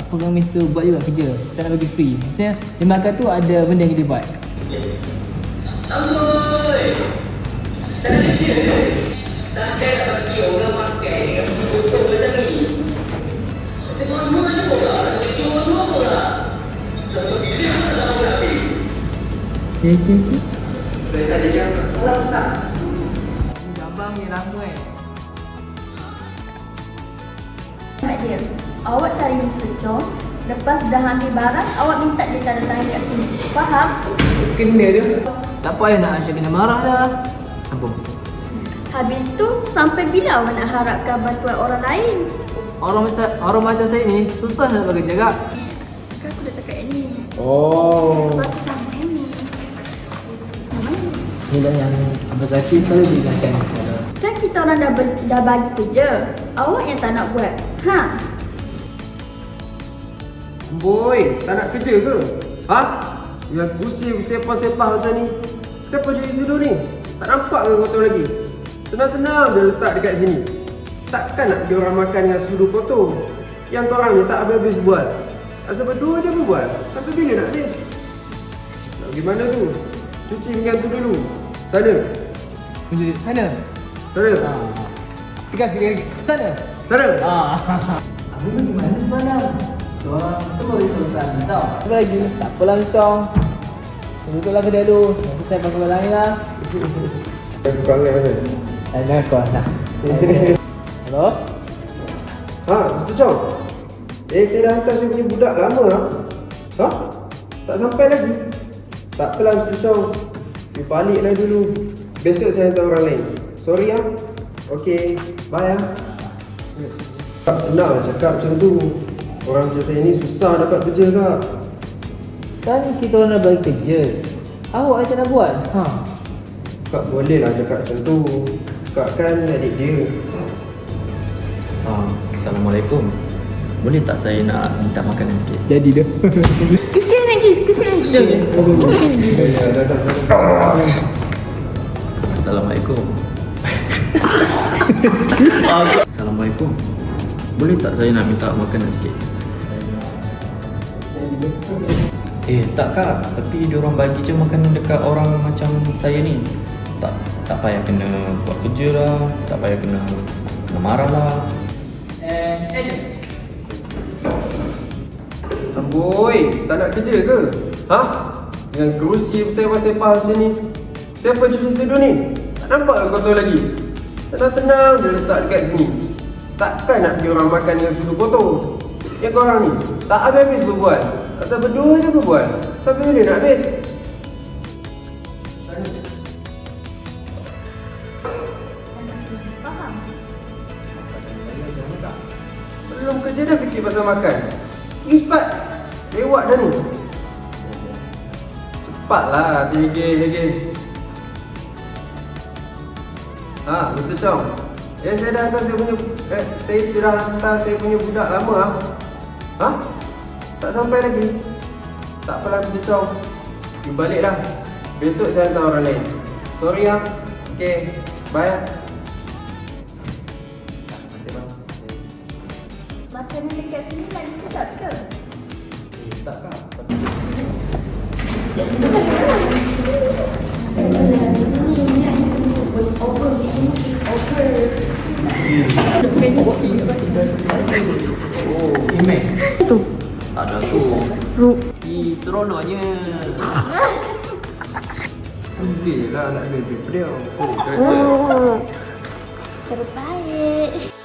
pengemis tu buat juga kerja. Tak nak bagi free. Maksudnya dia makan tu ada benda yang dia buat. Amboi! Tak ada dia. Takkan nak bagi orang makan yang betul-betul macam ni. Semua je pula. Semua pula. Sampai bila nak tahu nak habis. Okay. Saya tak ada jangan puasa. Abang ni lama Mak dia, awak cari Mr. Chong. Lepas dah ambil barang, awak minta dia tanda tangan kat sini. Faham? Kena dia. Tak payah nak Aisyah kena marah dah. Apa? Habis tu, sampai bila awak nak harapkan bantuan orang lain? Orang macam saya ni susah nak bekerja kak. Kan aku dah cakap ni. Oh. Lepas tu sama ni. Ni dah yang Abang Rashid selalu diingatkan. Kan kita orang dah bagi kerja. Awak yang tak nak buat. Ha? Boy, tak nak kerja ke? Ha? Yang pusing sepah-sepah macam ni. Siapa jadi sudu ni? Tak nampak ke kotor lagi? Senang-senang dia letak dekat sini. Takkan nak pergi orang makan dengan sudu kotor. Yang korang ni tak habis-habis buat. Asal berdua je berbual. Sampai bila nak habis? Nak pergi mana tu? Cuci pinggan tu dulu. Sana. Tunjuk sana. Sana. Tegas sikit lagi. Sana. Sana. Abang ni gimana semalam? Orang semua risau-risau ni tau. Apa lagi? Tak apa langsung. Duduklah kedai dulu. Nanti saya pakai barang ni lah. Aku kangen mana? Tanya aku lah. Hello? Ha, Mr. Chong. Saya dah hantar saya punya budak lama lah. Ha? Tak sampai lagi. Tak apalah Mr. Chong. You baliklah dulu. Besok saya hantar orang lain. Sorry ah. Okay, bye ah. Tak senang lah cakap macam tu. Orang macam saya ni susah dapat kerja kak. Kan kita orang nak bagi kerja. Awak aja nak buat. Kak boleh lah cakap macam tu. Kak kan adik dia. Assalamualaikum. Boleh tak saya nak minta makanan sikit? Jadi dah. Kesian lagi. Ya, dah. Assalamualaikum. Assalamualaikum. Boleh tak saya nak minta makanan sikit? Tak kak, tapi diorang bagi je makanan dekat orang macam saya ni. Tak payah kena buat kerja lah, tak payah kena marah lah. Action. Amboi, tak nak kerja ke? Ha? Dengan kerusi bersepah-sepah macam ni. Siapa cuci sudu ni? Tak nampak ke kotor lagi? Senang-senang dia letak dekat sini. Takkan nak pergi orang makan dengan sudu kotor. Yang korang ni tak habis-habis berbual. Asal berdua je berbual. Sampai bila nak habis? Faham? Belum kerja dah fikir pasal makan. Pergi cepat. Lewat dah ni. Cepatlah, tinggi. Mr. Chong. Saya dah hantar saya sudah hantar saya punya budak lama ah. Ha? Tak sampai lagi. Tak apalah Mr. Chong. You balik dah. Besok saya hantar orang lain. Sorry ah. Okay. Bye. Makanan dekat sini lagi sedap ke? Tak kak. Email? Tu. Tak ada tu. Seronoknya. Sedih lah nak kerja dia. Terbaik.